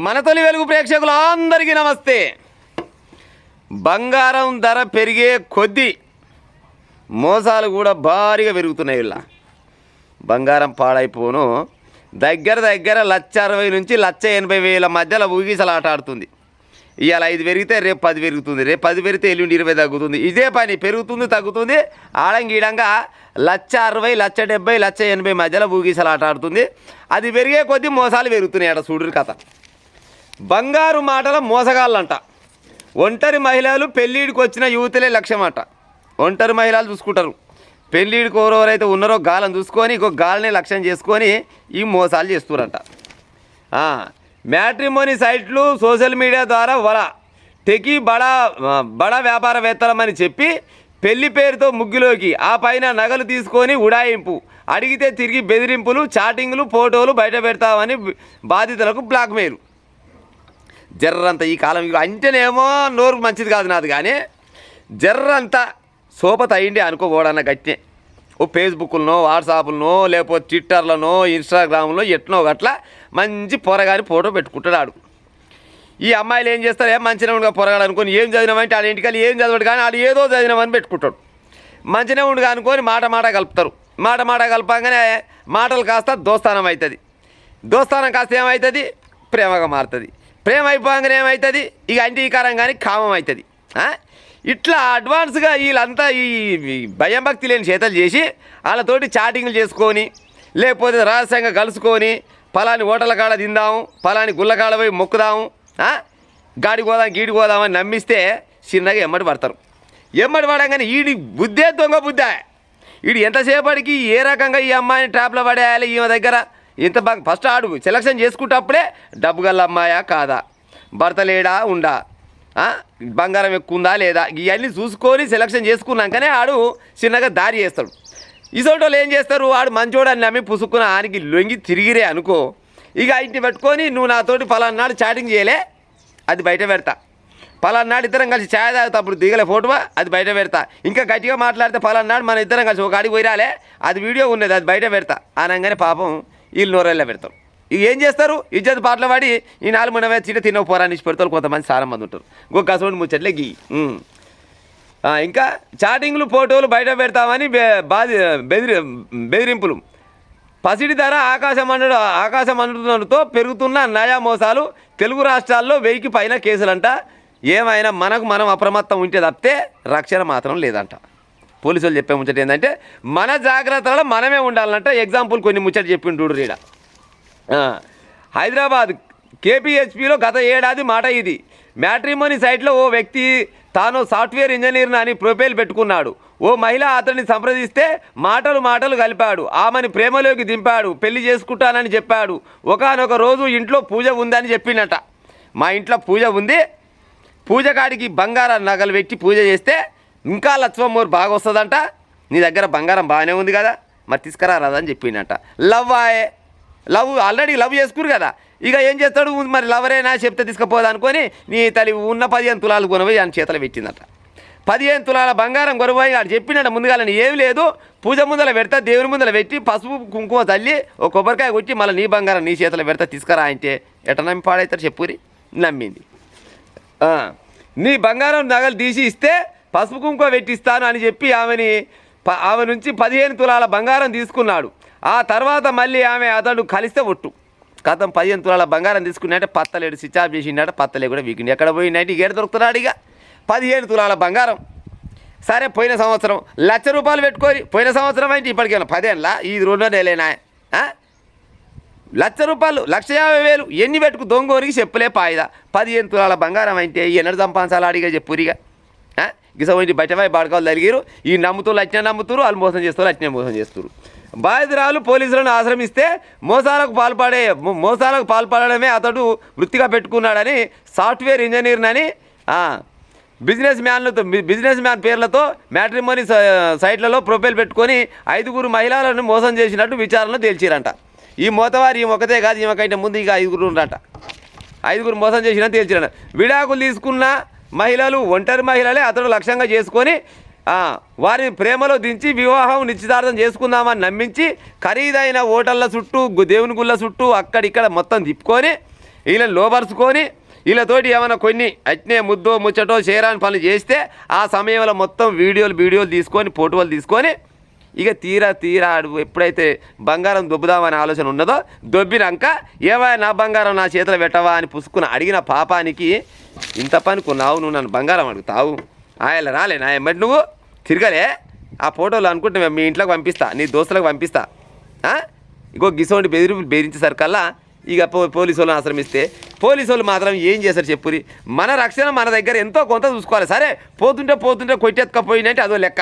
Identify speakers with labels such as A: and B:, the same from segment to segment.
A: మన తొలి వెలుగు ప్రేక్షకులు అందరికీ నమస్తే. బంగారం ధర పెరిగే కొద్దీ మోసాలు కూడా భారీగా పెరుగుతున్నాయి. ఇలా బంగారం పాడైపోను దగ్గర 1,60,000 నుంచి 1,80,000 మధ్యలో ఊగిసలాట ఆడుతుంది. ఇవాళ 5 పెరిగితే రేపు 10 పెరుగుతుంది, రేపు 10 పెరిగితే ఎల్లుండి 20 తగ్గుతుంది. ఇదే పని పెరుగుతుంది తగ్గుతుంది. ఆడంగీడంగా 1,60,000, 1,70,000, 1,80,000 మధ్యలో ఊగిసలాట ఆడుతుంది. అది పెరిగే కొద్దీ మోసాలు పెరుగుతున్నాయి. అట చూడు కథ. బంగారు మాటల మోసగాళ్ళంట. ఒంటరి మహిళలు పెళ్ళిడికి వచ్చిన యువతులే లక్ష్యం అట. ఒంటరి మహిళలు చూసుకుంటారు. పెళ్ళిడికి ఎవరెవరైతే ఉన్నారో గాలను చూసుకొని ఇంకొక గాలని లక్ష్యం చేసుకొని ఈ మోసాలు చేస్తున్నారంట. మ్యాట్రిమోనీ సైట్లు సోషల్ మీడియా ద్వారా టెకీ బడా వ్యాపారవేత్తలమని చెప్పి పెళ్లి పేరుతో ముగ్గులోకి ఆ పైన నగలు తీసుకొని ఉడాయింపు, అడిగితే తిరిగి బెదిరింపులు, చాటింగ్లు, ఫోటోలు బయట పెడతామని బాధితులకు బ్లాక్మెయిల్. జర్రంత ఈ కాలం అంటేనేమో నోరు మంచిది కాదు నాది, కానీ జర్రంతా సోపత అయ్యిండే అనుకోకూడన్న గట్టే. ఓ ఫేస్బుక్లనో వాట్సాప్లనో లేకపోతే ట్విట్టర్లనో ఇన్స్టాగ్రామ్లో ఎట్నో గట్లా మంచి పొరగాని ఫోటో పెట్టుకుంటాడు. ఈ అమ్మాయిలు ఏం చేస్తారు, ఏం మంచిగా ఉండగా పొరగాడు అనుకొని ఏం చదివినామంటే ఆడ ఇంటికి ఏం చదవడు, కానీ ఆడు ఏదో చదివినామని పెట్టుకుంటాడు. మంచిగా ఉండగా అనుకొని మాట కలుపుతారు. మాట కలపగానే మాటలు కాస్త దోస్తానం అవుతుంది. దోస్తానం కాస్త ఏమవుతుంది, ప్రేమగా మారుతుంది. ప్రేమ అయిపోగానే ఏమవుతుంది, ఇక అంటీకారం కానీ కామం అవుతుంది. ఇట్లా అడ్వాన్స్గా వీళ్ళంతా ఈ భయం భక్తి లేని చేతలు చేసి వాళ్ళతోటి చాటింగ్లు చేసుకొని లేకపోతే రహస్యంగా కలుసుకొని పలాని హోటళ్ళ కాడ తిందాము, పలాని గుళ్ళకాడ పోయి మొక్కుదాము, గీడి పోదామని నమ్మిస్తే చిన్నగా ఎమ్మడి పడతారు. ఎమ్మడి పడగానే వీడి బుద్ధే దొంగ బుద్ధే. వీడు ఎంతసేపటికి ఏ రకంగా ఈ అమ్మాయిని ట్రాప్లో పడేయాలి, ఈమె దగ్గర ఇంత బాగా ఫస్ట్ ఆడు సెలక్షన్ చేసుకుంటప్పుడే డబ్బు గల్ల అమ్మాయా కాదా, భర్త లేడా ఉండా, బంగారం ఎక్కువ ఉందా లేదా, ఇవన్నీ చూసుకొని సెలక్షన్ చేసుకున్నాకనే ఆడు చిన్నగా దారి చేస్తాడు. ఇసోటోళ్ళు ఏం చేస్తారు, ఆడు మంచోడని నమ్మి పుసుక్కున్న ఆనికి లొంగి తిరిగిరే అనుకో, ఇక ఇంటి పెట్టుకొని నువ్వు నాతోటి పలానాడు చాటింగ్ చేయలే, అది బయట పెడతా, పలానాడు ఇద్దరం కలిసి ఛాయ్ తాగేటప్పుడు దిగలే ఫోటో, అది బయట పెడతా, ఇంకా గట్టిగా మాట్లాడితే పలానాడు మన ఇద్దరం కలిసి ఒక ఆడికి పోయిరాలే, అది వీడియో ఉన్నది, అది బయట పెడతా అనగానే పాపం వీళ్ళు నోరెళ్ళ పెడతారు. ఇక ఏం చేస్తారు, ఇజ్జత్ పాటలు పడి ఈ 4 మూడవ చీట తిన్న పోరాన్ని పెడతారు. కొంతమంది చాలా మంది ఉంటారు. ఇంకొక కసోటి ముచ్చట్లే గీ. ఇంకా చాటింగ్లు ఫోటోలు బయట పెడతామని బెదిరింపులు. పసిడి ధర ఆకాశమండుతో పెరుగుతున్న నయా మోసాలు. తెలుగు రాష్ట్రాల్లో 1000కి పైన కేసులంట. ఏమైనా మనం అప్రమత్తం ఉంటే తప్పితే రక్షణ మాత్రం లేదంట. పోలీసులు చెప్పే ముచ్చట ఏంటంటే మన జాగ్రత్తలో మనమే ఉండాలంట. ఎగ్జాంపుల్ కొన్ని ముచ్చట చెప్పిండు రీడ. హైదరాబాద్ కేపీహెచ్పిలో గత ఏడాది మాట ఇది. మ్యాట్రిమోనీ సైట్లో ఓ వ్యక్తి తాను సాఫ్ట్వేర్ ఇంజనీర్ని అని ప్రొఫైల్ పెట్టుకున్నాడు. ఓ మహిళ అతన్ని సంప్రదిస్తే మాటలు కలిపాడు. ఆమెను ప్రేమలోకి దింపాడు. పెళ్లి చేసుకుంటానని చెప్పాడు. ఒకానొక రోజు ఇంట్లో పూజ ఉందని చెప్పిండట. మా ఇంట్లో పూజ ఉంది, పూజ కాడికి బంగారం నగలు పెట్టి పూజ చేస్తే ఇంకా లక్ష్మమ్మూరు బాగా వస్తుందంట. నీ దగ్గర బంగారం బాగానే ఉంది కదా, మరి తీసుకురాదని చెప్పిండట. లవ్ ఆల్రెడీ లవ్ చేసుకురు కదా, ఇక ఏం చేస్తాడు, మరి లవరేనా చెప్తే తీసుకుపోదా అనుకొని నీ తల్లి ఉన్న 15 తులాలు కొనబోయి ఆయన చేతలు పెట్టిందట. 15 తులాల బంగారం కొనబోయి ఆడు చెప్పినట్టు ముందుగాలని ఏమి లేదు, పూజ ముందర పెడతా, దేవుని ముందర పెట్టి పసుపు కుంకుమ తల్లి ఒక కొబ్బరికాయ కొట్టి మళ్ళీ నీ బంగారం నీ చేతలు పెడతా తీసుకురా అంటే ఎట నమ్మి పాడవుతారు చెప్పురి. నమ్మింది. నీ బంగారం నగలు తీసి ఇస్తే పసుపు కుంకుమ పెట్టిస్తాను అని చెప్పి ఆమె నుంచి 15 తులాల బంగారం తీసుకున్నాడు. ఆ తర్వాత మళ్ళీ అతడు కలిస్తే ఒట్టు కథం 15 తులాల బంగారం తీసుకున్నట్టే పత్తలేడు స్విచ్ ఆఫ్ చేసిండట. పత్తలే కూడా వీకిండి. ఎక్కడ పోయిందంటే ఇక దొరుకుతున్నాడు. ఇక 15 తులాల బంగారం. సరే పోయిన సంవత్సరం 1,00,000 రూపాయలు పెట్టుకొని, పోయిన సంవత్సరం అంటే ఇప్పటికేనా 10 ఏళ్ళ, ఇది 2 నెలలేనా, 1,00,000 రూపాయలు 1,50,000 ఎన్ని పెట్టుకు దొంగోనికి చెప్పులే పాయిదా. 15 తులాల బంగారం అంటే ఎన్నడు సంపాదించాలి అడిగా చెప్పురిగా. గిసపోయి బయట బాడకాలు తలిగిరు. ఈ నమ్ముతులు అట్నే నమ్ముతురు, వాళ్ళు మోసం చేస్తారు, అట్నే మోసం చేస్తారు. బాధితురాలు పోలీసులను ఆశ్రమిస్తే మోసాలకు పాల్పడమే అతడు వృత్తిగా పెట్టుకున్నాడని సాఫ్ట్వేర్ ఇంజనీర్నని బిజినెస్ మ్యాన్ పేర్లతో మ్యాట్రిమోనీ సైట్లలో ప్రొఫైల్ పెట్టుకొని 5 మహిళలను మోసం చేసినట్టు విచారణలో తేల్చిరంట. ఈ మోతవారి ఒకతే కాదు, ఈమెకంటే ముందు ఇక 5 ఉండట. 5 మోసం చేసినట్టు తేల్చిరంట. విడాకులు తీసుకున్న మహిళలు ఒంటరి మహిళలే అతడు లక్ష్యంగా చేసుకొని వారిని ప్రేమలో దించి వివాహం నిశ్చితార్థం చేసుకుందామని నమ్మించి ఖరీదైన హోటళ్ళ చుట్టూ దేవుని గుళ్ళ చుట్టూ అక్కడిక్కడ మొత్తం తిప్పుకొని వీళ్ళని లోపరుచుకొని వీళ్ళతోటి ఏమైనా కొన్ని అట్నే ముద్దో ముచ్చటో చేరాని పనులు చేస్తే ఆ సమయంలో మొత్తం వీడియోలు తీసుకొని ఫోటోలు తీసుకొని ఇక తీరా ఎప్పుడైతే బంగారం దొబ్బుదామనే ఆలోచన ఉన్నదో దొబ్బినాక ఏమైనా నా బంగారం నా చేతిలో పెట్టవా అని పుసుకుని అడిగిన పాపానికి ఇంత పనుకున్నావు, నువ్వు నన్ను బంగారం అడుగుతావు, ఆయన రాలే నా ఎమ్మటి నువ్వు తిరగలే ఆ ఫోటోలు అనుకుంటే మీ ఇంట్లోకి పంపిస్తా, నీ దోస్తులకు పంపిస్తా, ఇంకో గిసోంటి బెదిరించేసరికల్లా ఇక పోలీసు వాళ్ళని ఆశ్రమిస్తే పోలీసు వాళ్ళు మాత్రం ఏం చేశారు చెప్పురి, మన రక్షణ మన దగ్గర ఎంతో కొంత చూసుకోవాలి. సరే పోతుంటే కొట్టెత్తుకపోయినంటే అదో లెక్క,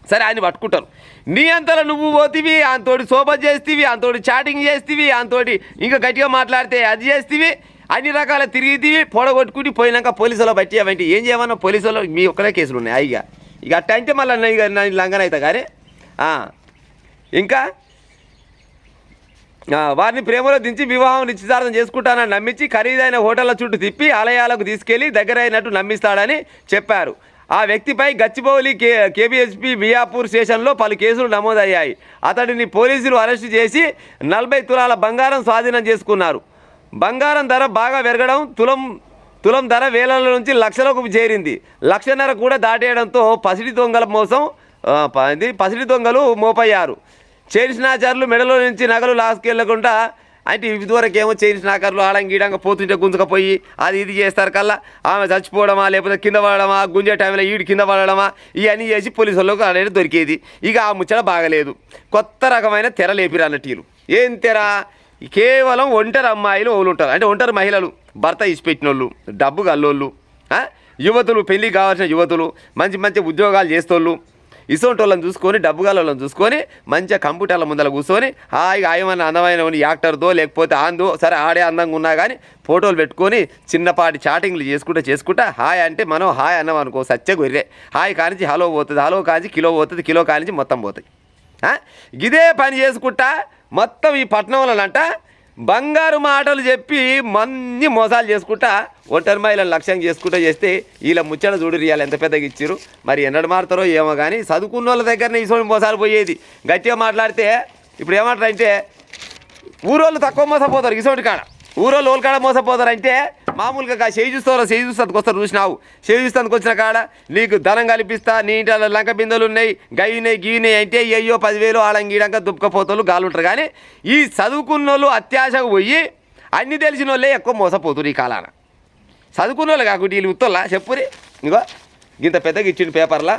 A: సరే ఆయన పట్టుకుంటారు. నీ అంతలో నువ్వు పోతివి, అంతోటి సోబత్ చేస్తీవి, అంతోటి చాటింగ్ చేస్తీవి, అంతోటి ఇంకా గట్టిగా మాట్లాడితే అది చేస్తీవి, అన్ని రకాల తిరిగితీవి, పొడగొట్టుకుని పోయినాక పోలీసులో బట్టి అవంటే ఏం చేయమన్నా పోలీసులో మీ ఒక్కడే కేసులు ఉన్నాయి. ఇక అట్ట అంటే మళ్ళీ ఇక లంఘన అవుతా కానీ ఇంకా వారిని ప్రేమలో దించి వివాహం నిశ్చితార్థం చేసుకుంటానని నమ్మించి ఖరీదైన హోటళ్ల చుట్టూ తిప్పి ఆలయాలకు తీసుకెళ్లి దగ్గర అయినట్టు నమ్మిస్తాడని చెప్పారు. ఆ వ్యక్తిపై గచ్చిబౌలి కేబీహెచ్పి మియాపూర్ స్టేషన్లో పలు కేసులు నమోదయ్యాయి. అతడిని పోలీసులు అరెస్టు చేసి 40 తులాల బంగారం స్వాధీనం చేసుకున్నారు. బంగారం ధర బాగా పెరగడం, తులం ధర వేలల నుంచి లక్షలకు చేరింది. 1.5 లక్ష కూడా దాటేయడంతో పసిడి దొంగలు మోపయ్యారు. చైన్ స్నాచర్లు మెడలో నుంచి నగలు లాసుకెళ్లకుండా, అంటే ఇదివరకేమో చైన్ స్నాకర్లు ఆడంగీడంగా పోతుంటే గుంజుకపోయి అది ఇది చేస్తారు కల్లా ఆమె చచ్చిపోవడమా లేకపోతే కింద పడడమా, గుంజే టైంలో ఈడు కింద పడడమా, ఇవన్నీ చేసి పోలీసు వాళ్ళకు అనేది దొరికేది. ఇక ఆ ముచ్చట బాగలేదు. కొత్త రకమైన తెర లేపిరు అన్నట్టు. ఏం తెర? కేవలం ఒంటరి అమ్మాయిలు వాళ్ళు ఉంటారు, అంటే ఒంటరి మహిళలు, భర్త ఇచ్చిపెట్టిన వాళ్ళు, డబ్బు గల్లోళ్ళు, యువతులు, పెళ్ళి కావాల్సిన యువతులు, మంచి ఉద్యోగాలు చేస్తోళ్ళు, ఇసోంటి వాళ్ళని చూసుకొని, డబ్బు గల్లోళ్ళని చూసుకొని మంచిగా కంప్యూటర్ల ముందర కూర్చొని హాయిగా ఆయమన్న అందమైన యాక్టర్దో లేకపోతే ఆందో, సరే ఆడే అందంగా ఉన్నా కానీ ఫోటోలు పెట్టుకొని చిన్నపాటి చాటింగ్లు చేసుకుంటా హాయ్ అంటే మనం హాయ్ అన్నాం అనుకో సత్య గొర్రె. హాయ్ కానించి హలో పోతుంది, హలో కానించి కిలో పోతుంది, కిలో కానించి మొత్తం పోతుంది. ఇదే పని చేసుకుంటా మొత్తం ఈ పట్టణంలోనంట బంగారు మాటలు చెప్పి మంచి మోసాలు చేసుకుంటా ఒంటరి మహిళలను లక్ష్యం చేసుకుంటూ చేస్తే వీళ్ళ ముచ్చట చూడు రియాలు ఎంత పెద్దగా ఇచ్చారు. మరి ఎన్నడు మారుతారో ఏమో కానీ చదువుకున్న వాళ్ళ దగ్గరనే ఈ సోని మోసాలు పోయేది. గట్టిగా మాట్లాడితే ఇప్పుడు ఏమంటారంటే ఊరోళ్ళు తక్కువ మోసపోతారు, ఇసోటి కాడ ఊరోళ్ళు ఓళ్ళ కాడ మోసపోతారంటే మామూలుగా చేయి చూస్తానికి వస్తారు. చూసినావు చేయి చూస్తానికి వచ్చిన కాడ నీకు ధనం కల్పిస్తా, నీ ఇంట్లో లంక బిందెలు ఉన్నాయి, గీనాయి అంటే అయ్యో 10,000 ఆడంగీడంగా దుబ్బకపోతారు గాలుంటారు. కానీ ఈ చదువుకున్న వాళ్ళు అత్యాశకు పోయి అన్నీ తెలిసిన వాళ్ళే ఎక్కువ మోసపోతున్నారు ఈ కాలాన. చదువుకున్న వాళ్ళు కాకుండా వీళ్ళు ఉత్తోళ్ళ చెప్పురి. ఇంకో ఇంత పెద్దగా ఇచ్చిండు పేపర్లా.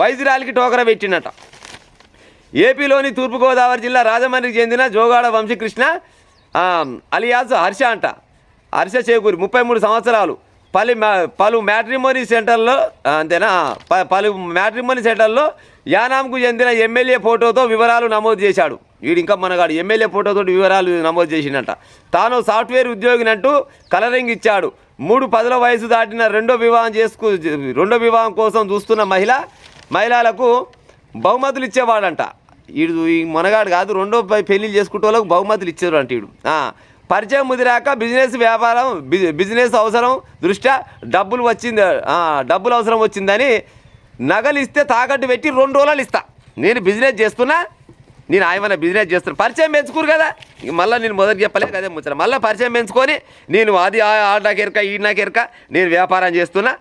A: వైద్యురాలికి టోకరా పెట్టిండట. ఏపీలోని తూర్పుగోదావరి జిల్లా రాజమండ్రికి చెందిన జోగాడ వంశీకృష్ణ అలియాస్ హర్ష అంట. హర్ష చేకూరి 33 సంవత్సరాలు. పలు మ్యాట్రిమోనీ సెంటర్లో పలు మ్యాట్రిమోనీ సెంటర్లో యానాంకు చెందిన ఎమ్మెల్యే ఫోటోతో వివరాలు నమోదు చేశాడు. వీడు ఇంకా మనగాడు ఎమ్మెల్యే ఫోటోతో వివరాలు నమోదు చేసిండట. తాను సాఫ్ట్వేర్ ఉద్యోగినంటూ కలరింగ్ ఇచ్చాడు. 3 వయసు దాటిన రెండో వివాహం కోసం చూస్తున్న మహిళలకు బహుమతులు ఇచ్చేవాడంట. వీడు ఈ మనగాడు కాదు, రెండో పెళ్లిళ్ళు చేసుకుంటే వాళ్ళకు బహుమతులు ఇచ్చారు అంటే వీడు. పరిచయం ముదిరాక బిజినెస్ అవసరం దృష్ట్యా డబ్బులు అవసరం వచ్చిందని నగలు ఇస్తే తాకట్టు పెట్టి 2 రోజులు ఇస్తా, నేను బిజినెస్ చేస్తున్నా, నేను ఆయమన్నా బిజినెస్ చేస్తున్నా. పరిచయం పెంచుకోరు కదా, మళ్ళీ నేను మొదటి చెప్పలేదు అదే ముచ్చట. మళ్ళీ పరిచయం పెంచుకొని నేను అది ఆడ నాకెరక ఈ నాకెరక నేను వ్యాపారం చేస్తున్నా,